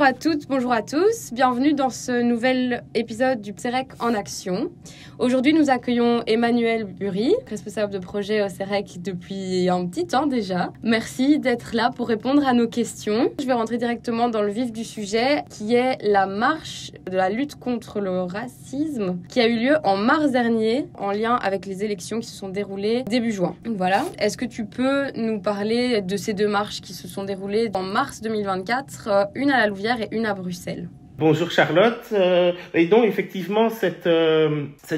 à toutes, bonjour à tous. Bienvenue dans ce nouvel épisode du CEREC en action. Aujourd'hui, nous accueillons Emmanuel Bury, responsable de projet au CEREC depuis un petit temps déjà. Merci d'être là pour répondre à nos questions. Je vais rentrer directement dans le vif du sujet, qui est la marche de la lutte contre le racisme, qui a eu lieu en mars dernier, en lien avec les élections qui se sont déroulées début juin. Voilà. Est-ce que tu peux nous parler de ces deux marches qui se sont déroulées en mars 2024, une à la Louvière et une à Bruxelles? Bonjour Charlotte. Et donc effectivement cette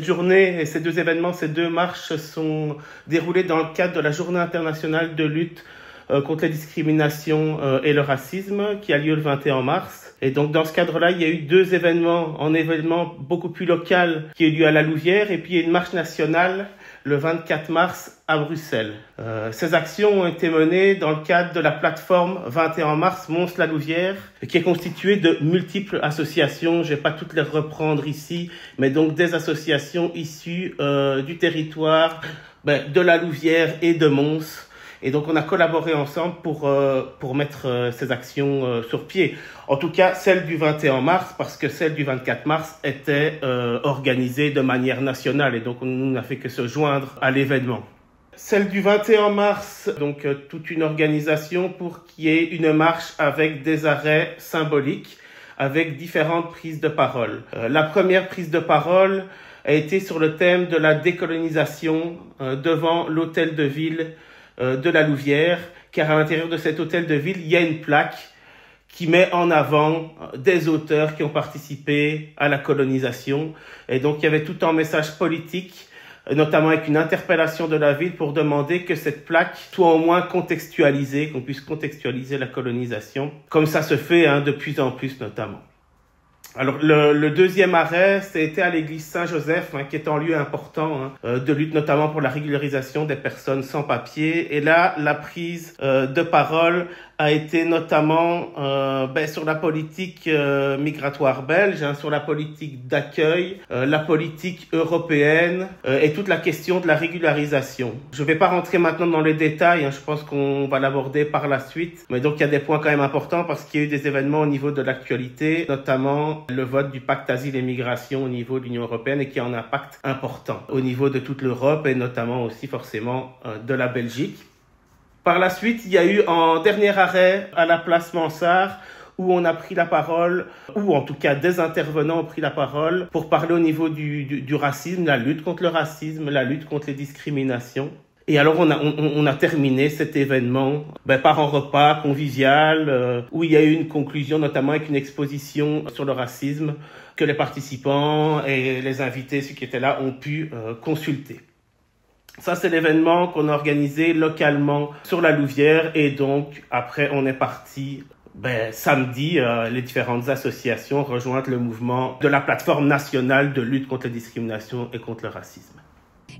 journée et ces deux événements, ces deux marches se sont déroulées dans le cadre de la Journée internationale de lutte contre les discriminations et le racisme qui a lieu le 21 mars. Et donc dans ce cadre-là, il y a eu deux événements, un événement beaucoup plus local qui a eu lieu à la Louvière et puis il y a une marche nationale le 24 mars à Bruxelles. Ces actions ont été menées dans le cadre de la plateforme 21 mars Mons-la-Louvière, qui est constituée de multiples associations. Je vais pas toutes les reprendre ici, mais donc des associations issues du territoire de la Louvière et de Mons. Et donc, on a collaboré ensemble pour mettre ces actions sur pied. En tout cas, celle du 21 mars, parce que celle du 24 mars était organisée de manière nationale. Et donc, on n'a fait que se joindre à l'événement. Celle du 21 mars, donc toute une organisation pour qu'il y ait une marche avec des arrêts symboliques, avec différentes prises de parole. La première prise de parole a été sur le thème de la décolonisation devant l'hôtel de ville de la Louvière, car à l'intérieur de cet hôtel de ville, il y a une plaque qui met en avant des auteurs qui ont participé à la colonisation. Et donc, il y avait tout un message politique, notamment avec une interpellation de la ville pour demander que cette plaque soit au moins contextualisée, qu'on puisse contextualiser la colonisation, comme ça se fait de plus en plus notamment. Alors, le deuxième arrêt, c'était à l'église Saint-Joseph, qui est un lieu important de lutte, notamment pour la régularisation des personnes sans papier. Et là, la prise de parole a été notamment sur la politique migratoire belge, sur la politique d'accueil, la politique européenne et toute la question de la régularisation. Je ne vais pas rentrer maintenant dans les détails, je pense qu'on va l'aborder par la suite. Mais donc, il y a des points quand même importants parce qu'il y a eu des événements au niveau de l'actualité, notamment le vote du pacte asile et migration au niveau de l'Union européenne et qui a un impact important au niveau de toute l'Europe et notamment aussi forcément de la Belgique. Par la suite, il y a eu un dernier arrêt à la place Mansart où on a pris la parole, ou en tout cas des intervenants ont pris la parole pour parler au niveau du racisme, la lutte contre le racisme, la lutte contre les discriminations. Et alors on a terminé cet événement par un repas convivial où il y a eu une conclusion, notamment avec une exposition sur le racisme que les participants et les invités, ceux qui étaient là, ont pu consulter. Ça, c'est l'événement qu'on a organisé localement sur la Louvière et donc après on est parti samedi, les différentes associations rejoindre le mouvement de la plateforme nationale de lutte contre les discriminations et contre le racisme.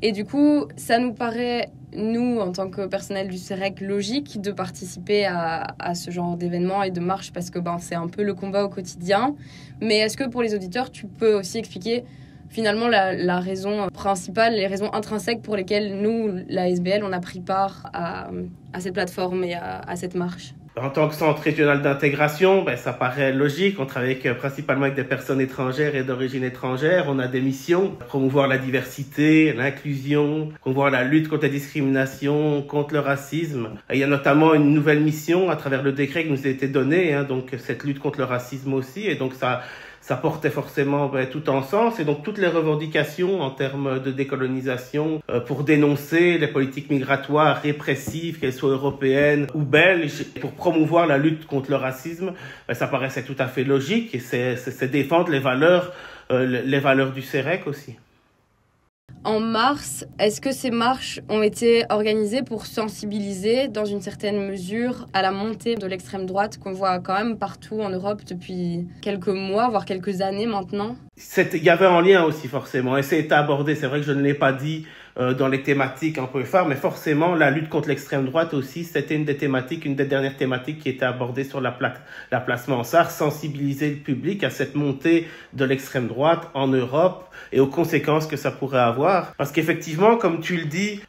Et du coup, ça nous paraît, nous, en tant que personnel du CEREC, logique de participer à ce genre d'événement et de marche parce que c'est un peu le combat au quotidien. Mais est-ce que pour les auditeurs, tu peux aussi expliquer finalement la raison principale, les raisons intrinsèques pour lesquelles nous, la SBL, on a pris part à cette plateforme et à cette marche? En tant que centre régional d'intégration, ça paraît logique. On travaille principalement avec des personnes étrangères et d'origine étrangère. On a des missions, promouvoir la diversité, l'inclusion, promouvoir la lutte contre la discrimination, contre le racisme. Il y a notamment une nouvelle mission à travers le décret qui nous a été donné, donc cette lutte contre le racisme aussi. Et donc ça portait forcément tout en sens. Et donc toutes les revendications en termes de décolonisation pour dénoncer les politiques migratoires répressives, qu'elles soient européennes ou belges, pour promouvoir la lutte contre le racisme, ça paraissait tout à fait logique et c'est défendre les valeurs du CEREC aussi. En mars, est-ce que ces marches ont été organisées pour sensibiliser, dans une certaine mesure, à la montée de l'extrême droite qu'on voit quand même partout en Europe depuis quelques mois, voire quelques années maintenant? Il y avait un lien aussi forcément, et c'est abordé, c'est vrai que je ne l'ai pas dit dans les thématiques un peu phares, mais forcément la lutte contre l'extrême droite aussi, c'était une des dernières thématiques qui était abordée sur la place Mansart, sensibiliser le public à cette montée de l'extrême droite en Europe et aux conséquences que ça pourrait avoir. Parce qu'effectivement, comme tu le dis,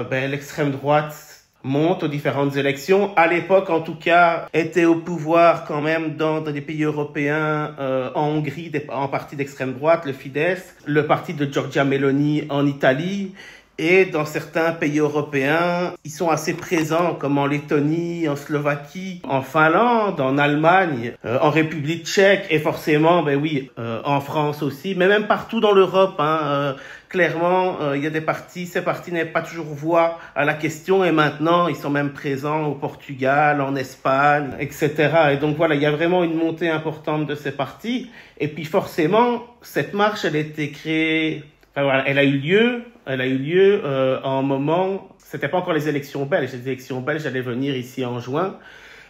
l'extrême droite monte aux différentes élections. À l'époque, en tout cas, était au pouvoir quand même dans des pays européens, en Hongrie, en parti d'extrême droite, le Fidesz, le parti de Giorgia Meloni en Italie. Et dans certains pays européens, ils sont assez présents, comme en Lettonie, en Slovaquie, en Finlande, en Allemagne, en République tchèque et forcément, en France aussi, mais même partout dans l'Europe. Clairement, il y a des partis, ces partis n'avaient pas toujours voix à la question et maintenant, ils sont même présents au Portugal, en Espagne, etc. Et donc voilà, il y a vraiment une montée importante de ces partis. Et puis forcément, cette marche, elle a été créée, elle a eu lieu en un moment, c'était pas encore les élections belges. Les élections belges allaient venir ici en juin.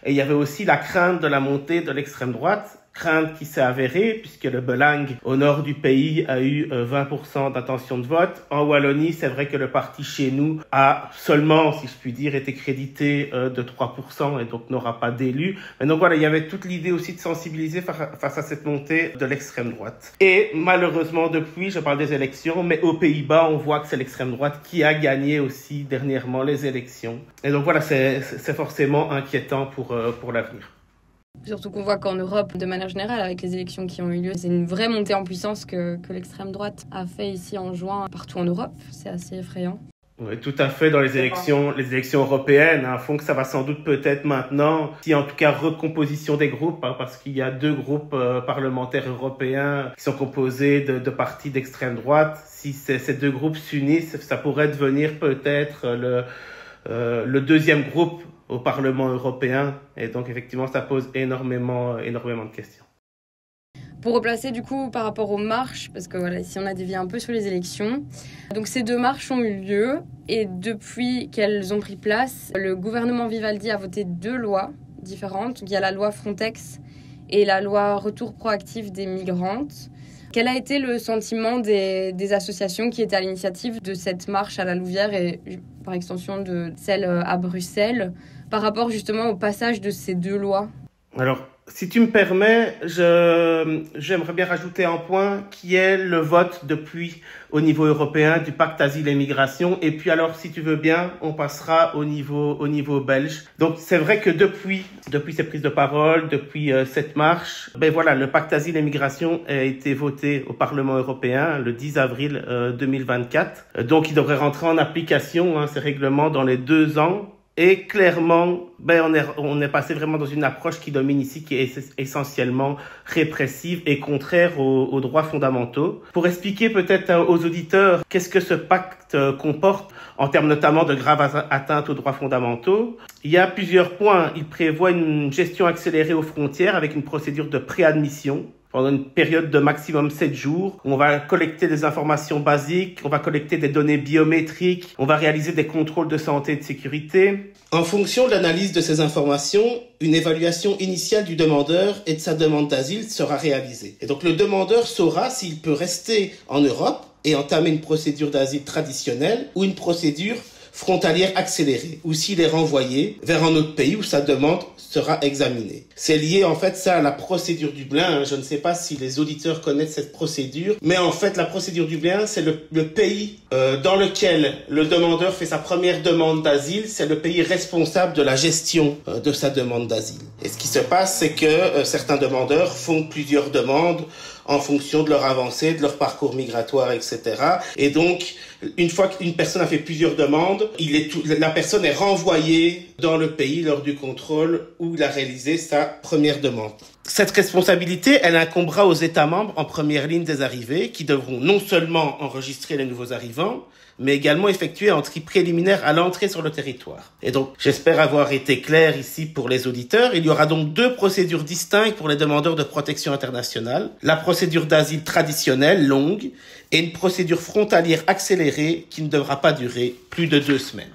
Et il y avait aussi la crainte de la montée de l'extrême droite, crainte qui s'est avérée puisque le Belang au nord du pays a eu 20% d'intention de vote. En Wallonie, c'est vrai que le parti chez nous a seulement, si je puis dire, été crédité de 3% et donc n'aura pas d'élu. Mais donc voilà, il y avait toute l'idée aussi de sensibiliser face à cette montée de l'extrême droite. Et malheureusement depuis, je parle des élections, mais aux Pays-Bas, on voit que c'est l'extrême droite qui a gagné aussi dernièrement les élections. Et donc voilà, c'est forcément inquiétant pour l'avenir. Surtout qu'on voit qu'en Europe, de manière générale, avec les élections qui ont eu lieu, c'est une vraie montée en puissance que l'extrême droite a fait ici en juin partout en Europe. C'est assez effrayant. Oui, tout à fait. Dans les élections européennes, font que ça va sans doute peut-être maintenant, si en tout cas recomposition des groupes, parce qu'il y a 2 groupes parlementaires européens qui sont composés de partis d'extrême droite. Si ces 2 groupes s'unissent, ça pourrait devenir peut-être le deuxième groupe au Parlement européen. Et donc, effectivement, ça pose énormément de questions. Pour replacer, du coup, par rapport aux marches, parce que voilà, ici, on a dévié un peu sur les élections. Donc, ces 2 marches ont eu lieu. Et depuis qu'elles ont pris place, le gouvernement Vivaldi a voté 2 lois différentes. Il y a la loi Frontex et la loi Retour proactif des migrantes. Quel a été le sentiment des associations qui étaient à l'initiative de cette marche à la Louvière et par extension de celle à Bruxelles par rapport justement au passage de ces 2 lois? Alors, si tu me permets, j'aimerais bien rajouter un point qui est le vote depuis au niveau européen du pacte asile et migration. Et puis alors, si tu veux bien, on passera au niveau belge. Donc, c'est vrai que depuis ces prises de parole, depuis cette marche, le pacte asile et migration a été voté au Parlement européen le 10 avril 2024. Donc, il devrait rentrer en application, ces règlements dans les 2 ans. Et clairement, on est passé vraiment dans une approche qui domine ici, qui est essentiellement répressive et contraire aux droits fondamentaux. Pour expliquer peut-être aux auditeurs qu'est-ce que ce pacte comporte en termes notamment de graves atteintes aux droits fondamentaux, il y a plusieurs points. Il prévoit une gestion accélérée aux frontières avec une procédure de préadmission pendant une période de maximum 7 jours, où on va collecter des informations basiques, on va collecter des données biométriques, on va réaliser des contrôles de santé et de sécurité. En fonction de l'analyse de ces informations, une évaluation initiale du demandeur et de sa demande d'asile sera réalisée. Et donc le demandeur saura s'il peut rester en Europe et entamer une procédure d'asile traditionnelle ou une procédure frontalière accélérée, ou s'il est renvoyé vers un autre pays où sa demande sera examinée. C'est lié en fait ça à la procédure Dublin. Je ne sais pas si les auditeurs connaissent cette procédure, mais en fait la procédure Dublin, c'est le pays dans lequel le demandeur fait sa première demande d'asile, c'est le pays responsable de la gestion de sa demande d'asile. Et ce qui se passe, c'est que certains demandeurs font plusieurs demandes en fonction de leur avancée, de leur parcours migratoire, etc. Et donc, une fois qu'une personne a fait plusieurs demandes, la personne est renvoyée dans le pays lors du contrôle où il a réalisé sa première demande. Cette responsabilité, elle incombera aux États membres en première ligne des arrivées, qui devront non seulement enregistrer les nouveaux arrivants, mais également effectuer un tri préliminaire à l'entrée sur le territoire. Et donc, j'espère avoir été clair ici pour les auditeurs. Il y aura donc 2 procédures distinctes pour les demandeurs de protection internationale. La procédure d'asile traditionnelle, longue, et une procédure frontalière accélérée qui ne devra pas durer plus de 2 semaines.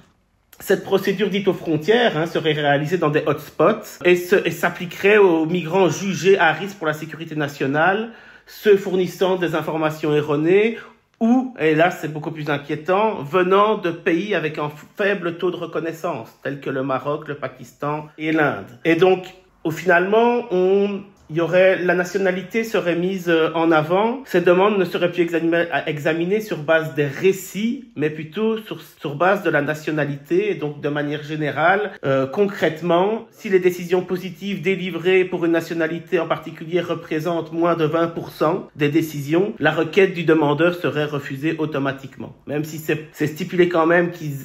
Cette procédure dite aux frontières serait réalisée dans des hotspots et s'appliquerait aux migrants jugés à risque pour la sécurité nationale, ceux fournissant des informations erronées ou, et là c'est beaucoup plus inquiétant, venant de pays avec un faible taux de reconnaissance, tels que le Maroc, le Pakistan et l'Inde. Et donc, finalement, on la nationalité serait mise en avant. Ces demandes ne seraient plus examinées sur base des récits, mais plutôt sur base de la nationalité. Et donc, de manière générale, concrètement, si les décisions positives délivrées pour une nationalité en particulier représentent moins de 20% des décisions, la requête du demandeur serait refusée automatiquement. Même si c'est stipulé quand même qu'ils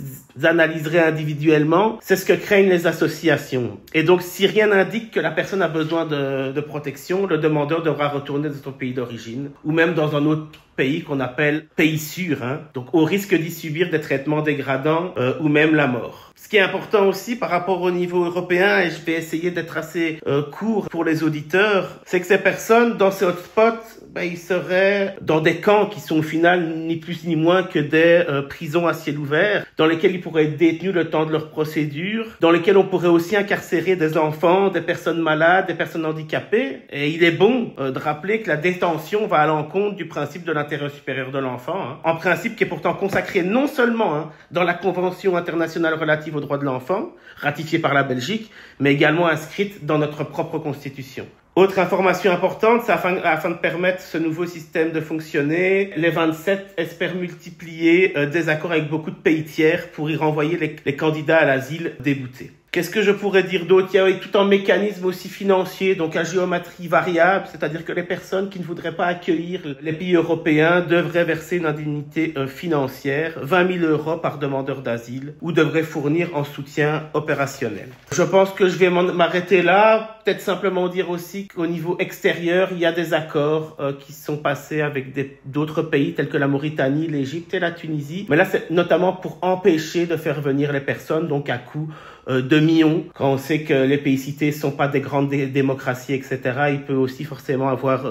analyseraient individuellement, c'est ce que craignent les associations. Et donc, si rien n'indique que la personne a besoin de protection, le demandeur devra retourner dans son pays d'origine ou même dans un autre pays qu'on appelle pays sûr, donc au risque d'y subir des traitements dégradants ou même la mort. Ce qui est important aussi par rapport au niveau européen, et je vais essayer d'être assez court pour les auditeurs, c'est que ces personnes dans ces hotspots, ils seraient dans des camps qui sont au final ni plus ni moins que des prisons à ciel ouvert, dans lesquels ils pourraient être détenus le temps de leur procédure, dans lesquels on pourrait aussi incarcérer des enfants, des personnes malades, des personnes handicapées. Et il est bon de rappeler que la détention va à l'encontre du principe de l'intérêt supérieur de l'enfant, un principe qui est pourtant consacré non seulement dans la Convention internationale relative aux droits de l'enfant, ratifiée par la Belgique, mais également inscrite dans notre propre Constitution. Autre information importante, c'est afin de permettre ce nouveau système de fonctionner, les 27 espèrent multiplier des accords avec beaucoup de pays tiers pour y renvoyer les candidats à l'asile déboutés. Qu'est-ce que je pourrais dire d'autre? Il y a tout un mécanisme aussi financier, donc à géométrie variable, c'est-à-dire que les personnes qui ne voudraient pas accueillir les pays européens devraient verser une indemnité financière, 20 000 € par demandeur d'asile, ou devraient fournir en soutien opérationnel. Je pense que je vais m'arrêter là, peut-être simplement dire aussi qu'au niveau extérieur, il y a des accords qui sont passés avec d'autres pays tels que la Mauritanie, l'Égypte et la Tunisie, mais là c'est notamment pour empêcher de faire venir les personnes, donc à coût de millions. Quand on sait que les pays cités sont pas des grandes démocraties, etc., il peut aussi forcément avoir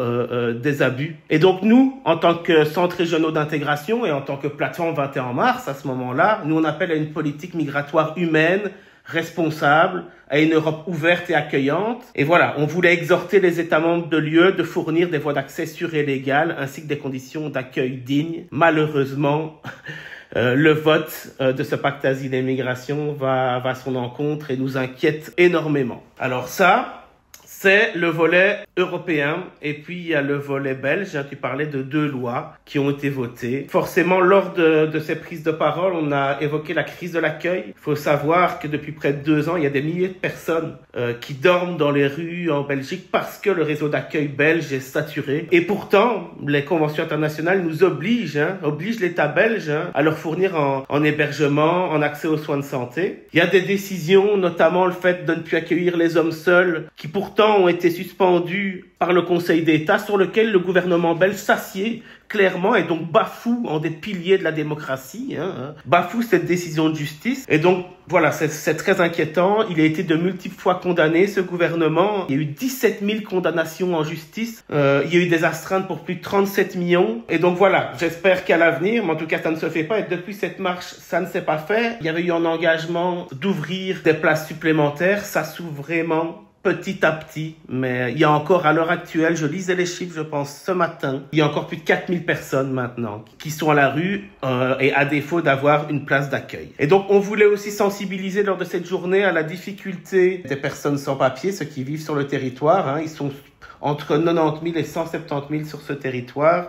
des abus. Et donc nous, en tant que centres régionaux d'intégration et en tant que plateforme 21 mars, à ce moment-là, nous on appelle à une politique migratoire humaine, responsable, à une Europe ouverte et accueillante. Et voilà, on voulait exhorter les États membres de l'UE de fournir des voies d'accès sûres et légales, ainsi que des conditions d'accueil dignes. Malheureusement, le vote de ce pacte asile et migration va à son encontre et nous inquiète énormément. Alors ça, c'est le volet européen. Et puis, il y a le volet belge. Tu parlais de 2 lois qui ont été votées. Forcément, lors de ces prises de parole, on a évoqué la crise de l'accueil. Il faut savoir que depuis près de 2 ans, il y a des milliers de personnes qui dorment dans les rues en Belgique parce que le réseau d'accueil belge est saturé. Et pourtant, les conventions internationales nous obligent l'État belge à leur fournir en hébergement, en accès aux soins de santé. Il y a des décisions, notamment le fait de ne plus accueillir les hommes seuls, qui pourtant ont été suspendus par le Conseil d'État, sur lequel le gouvernement belge s'assied clairement et donc bafoue en des piliers de la démocratie, bafoue cette décision de justice. Et donc voilà, c'est très inquiétant. Il a été de multiples fois condamné, ce gouvernement. Il y a eu 17 000 condamnations en justice. Il y a eu des astreintes pour plus de 37 millions. Et donc voilà, j'espère qu'à l'avenir, mais en tout cas ça ne se fait pas. Et depuis cette marche, ça ne s'est pas fait. Il y avait eu un engagement d'ouvrir des places supplémentaires. Ça s'ouvre vraiment petit à petit, mais il y a encore à l'heure actuelle, je lisais les chiffres, je pense, ce matin, il y a encore plus de 4000 personnes maintenant qui sont à la rue et à défaut d'avoir une place d'accueil. Et donc, on voulait aussi sensibiliser lors de cette journée à la difficulté des personnes sans papier, ceux qui vivent sur le territoire. Ils sont entre 90 000 et 170 000 sur ce territoire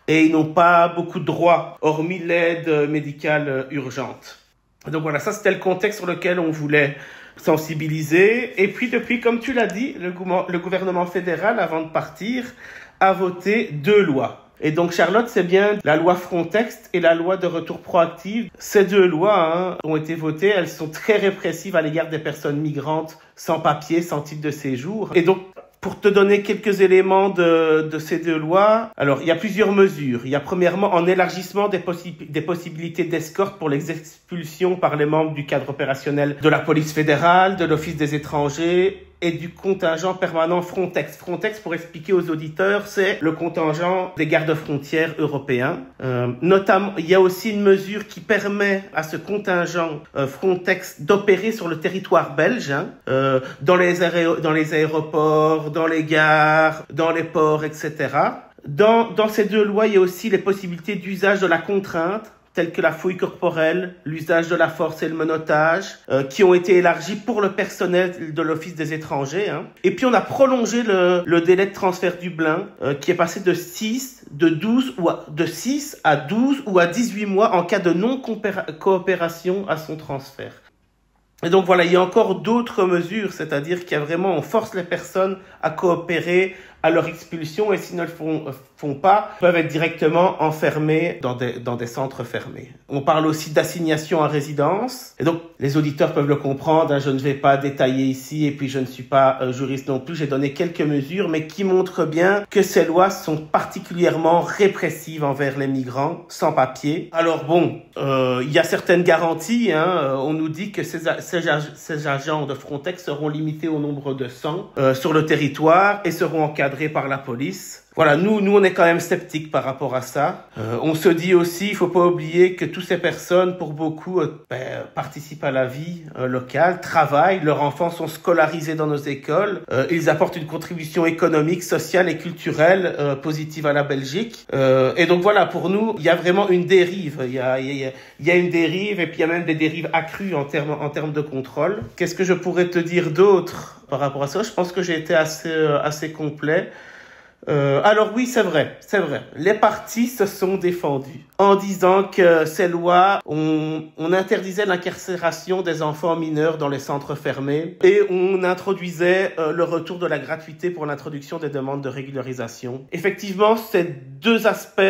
et ils n'ont pas beaucoup de droits, hormis l'aide médicale urgente. Donc voilà, ça c'était le contexte sur lequel on voulait sensibiliser. Et puis depuis, comme tu l'as dit, le gouvernement fédéral, avant de partir, a voté 2 lois. Et donc Charlotte, c'est bien la loi Frontex et la loi de retour proactif. Ces 2 lois ont été votées, elles sont très répressives à l'égard des personnes migrantes sans papier, sans titre de séjour. Et donc, pour te donner quelques éléments de ces 2 lois, alors il y a plusieurs mesures. Il y a premièrement un élargissement des possibilités d'escorte pour les expulsions par les membres du cadre opérationnel de la police fédérale, de l'Office des étrangers et du contingent permanent Frontex. Frontex, pour expliquer aux auditeurs, c'est le contingent des gardes-frontières européens. Notamment, il y a aussi une mesure qui permet à ce contingent Frontex d'opérer sur le territoire belge, dans les aéroports, dans les gares, dans les ports, etc. Dans ces 2 lois, il y a aussi les possibilités d'usage de la contrainte tels que la fouille corporelle, l'usage de la force et le menottage, qui ont été élargis pour le personnel de l'Office des étrangers. Et puis on a prolongé le délai de transfert Dublin, qui est passé de 6 à 12 ou à 18 mois en cas de non-coopération à son transfert. Et donc voilà, il y a encore d'autres mesures, c'est-à-dire on force les personnes à coopérer à leur expulsion et s'ils ne le font pas, peuvent être directement enfermés dans des centres fermés. On parle aussi d'assignation à résidence. Et donc, les auditeurs peuvent le comprendre, je ne vais pas détailler ici et puis je ne suis pas juriste non plus. J'ai donné quelques mesures, mais qui montrent bien que ces lois sont particulièrement répressives envers les migrants sans papier. Alors bon, il y a certaines garanties. On nous dit que ces agents de Frontex seront limités au nombre de 100 sur le territoire et seront encadrés par la police. Voilà, nous on est quand même sceptiques par rapport à ça. On se dit aussi, il faut pas oublier que toutes ces personnes, pour beaucoup, participent à la vie locale, travaillent, leurs enfants sont scolarisés dans nos écoles, ils apportent une contribution économique, sociale et culturelle positive à la Belgique. Et donc voilà, pour nous, il y a vraiment une dérive. Il y a une dérive et puis il y a même des dérives accrues en termes de contrôle. Qu'est-ce que je pourrais te dire d'autre par rapport à ça? Je pense que j'ai été assez complet. Alors oui, c'est vrai. Les partis se sont défendus en disant que ces lois, on interdisait l'incarcération des enfants mineurs dans les centres fermés et on introduisait le retour de la gratuité pour l'introduction des demandes de régularisation. Effectivement, ces deux aspects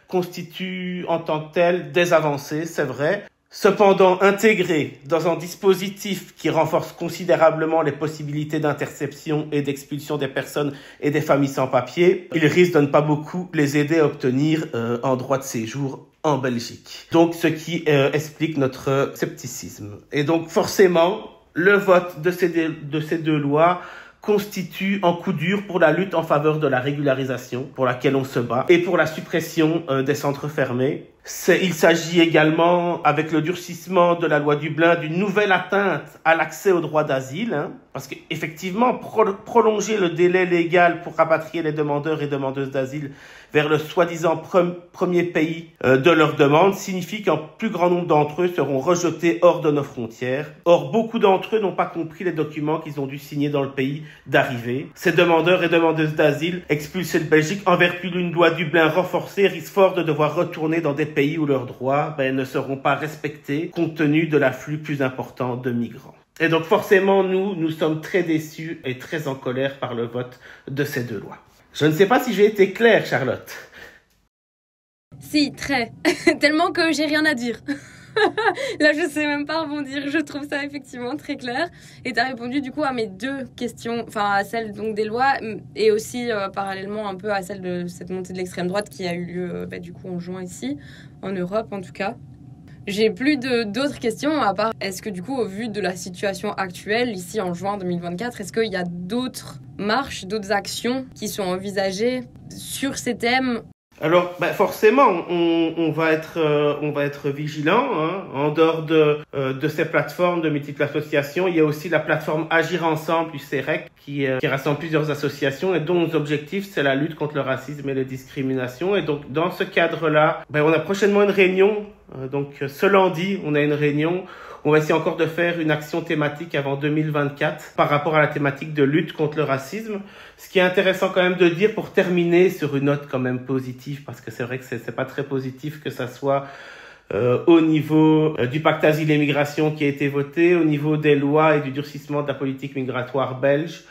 constituent en tant que tels des avancées, c'est vrai. Cependant, intégré dans un dispositif qui renforce considérablement les possibilités d'interception et d'expulsion des personnes et des familles sans papier, il risque de ne pas beaucoup les aider à obtenir un droit de séjour en Belgique. Donc, ce qui explique notre scepticisme. Et donc, forcément, le vote de ces deux lois constitue un coup dur pour la lutte en faveur de la régularisation, pour laquelle on se bat, et pour la suppression des centres fermés. Il s'agit également, avec le durcissement de la loi Dublin, d'une nouvelle atteinte à l'accès au droit d'asile, parce qu'effectivement, prolonger le délai légal pour rapatrier les demandeurs et demandeuses d'asile vers le soi-disant premier pays de leur demande signifie qu'un plus grand nombre d'entre eux seront rejetés hors de nos frontières. Or, beaucoup d'entre eux n'ont pas compris les documents qu'ils ont dû signer dans le pays d'arrivée. Ces demandeurs et demandeuses d'asile expulsés de Belgique en vertu d'une loi Dublin renforcée risquent fort de devoir retourner dans des pays où leurs droits ne seront pas respectés compte tenu de l'afflux plus important de migrants. Et donc forcément, nous sommes très déçus et très en colère par le vote de ces deux lois. Je ne sais pas si j'ai été claire, Charlotte. Si, très. Tellement que j'ai rien à dire. Là, je sais même pas rebondir. Je trouve ça effectivement très clair. Et tu as répondu du coup à mes deux questions, enfin à celle donc des lois et aussi parallèlement un peu à celle de cette montée de l'extrême droite qui a eu lieu du coup en juin ici, en Europe en tout cas. J'ai plus d'autres questions à part, est-ce que du coup, au vu de la situation actuelle, ici en juin 2024, est-ce qu'il y a d'autres marches, d'autres actions qui sont envisagées sur ces thèmes ? Alors, forcément, on va être vigilant. En dehors de ces plateformes de multiples associations, il y a aussi la plateforme Agir Ensemble du CEREC qui rassemble plusieurs associations et dont l'objectif c'est la lutte contre le racisme et les discriminations. Et donc, dans ce cadre-là, on a prochainement une réunion. Donc, ce lundi, on a une réunion. On va essayer encore de faire une action thématique avant 2024 par rapport à la thématique de lutte contre le racisme. Ce qui est intéressant quand même de dire pour terminer sur une note quand même positive, parce que c'est vrai que c'est pas très positif que ça soit au niveau du pacte asile et migration qui a été voté, au niveau des lois et du durcissement de la politique migratoire belge.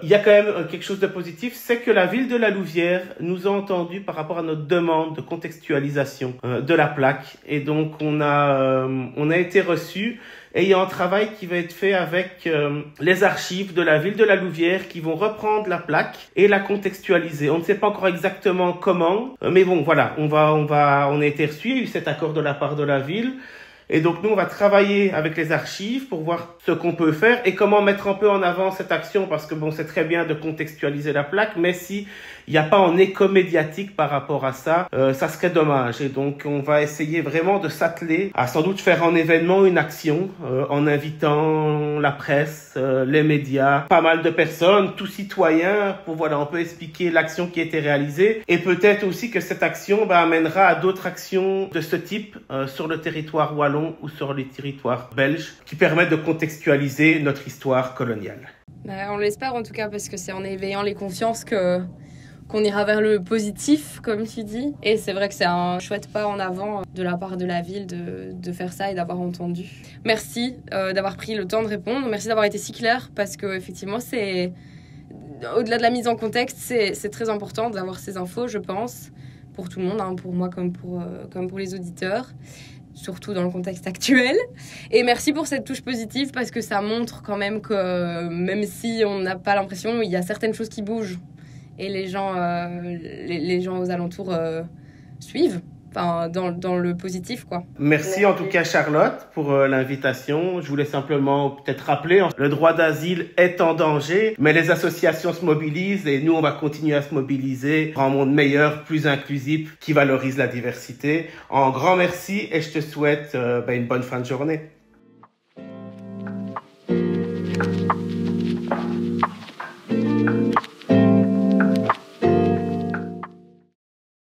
Il y a quand même quelque chose de positif, c'est que la ville de la Louvière nous a entendus par rapport à notre demande de contextualisation de la plaque. Et donc, on a été reçus et il y a un travail qui va être fait avec les archives de la ville de la Louvière qui vont reprendre la plaque et la contextualiser. On ne sait pas encore exactement comment, mais bon, voilà, on a été reçus, il y a eu cet accord de la part de la ville. Et donc, nous, on va travailler avec les archives pour voir ce qu'on peut faire et comment mettre un peu en avant cette action parce que bon, c'est très bien de contextualiser la plaque, mais si il n'y a pas en écho médiatique par rapport à ça, ça serait dommage. Et donc, on va essayer vraiment de s'atteler à sans doute faire en événement une action en invitant la presse, les médias, pas mal de personnes, tous citoyens, pour on peut expliquer l'action qui a été réalisée et peut-être aussi que cette action amènera à d'autres actions de ce type sur le territoire wallon ou sur les territoires belges qui permettent de contextualiser notre histoire coloniale. On l'espère en tout cas parce que c'est en éveillant les consciences qu'on ira vers le positif, comme tu dis. Et c'est vrai que c'est un chouette pas en avant de la part de la ville de faire ça et d'avoir entendu. Merci d'avoir pris le temps de répondre. Merci d'avoir été si clair parce que effectivement, c'est au-delà de la mise en contexte, c'est très important d'avoir ces infos, je pense, pour tout le monde, pour moi comme pour les auditeurs, surtout dans le contexte actuel. Et merci pour cette touche positive parce que ça montre quand même que même si on n'a pas l'impression, il y a certaines choses qui bougent. Et les gens aux alentours suivent, dans le positif, quoi. Merci en tout cas, Charlotte, pour l'invitation. Je voulais simplement peut-être rappeler, le droit d'asile est en danger, mais les associations se mobilisent et nous, on va continuer à se mobiliser pour un monde meilleur, plus inclusif, qui valorise la diversité. Un grand merci et je te souhaite une bonne fin de journée.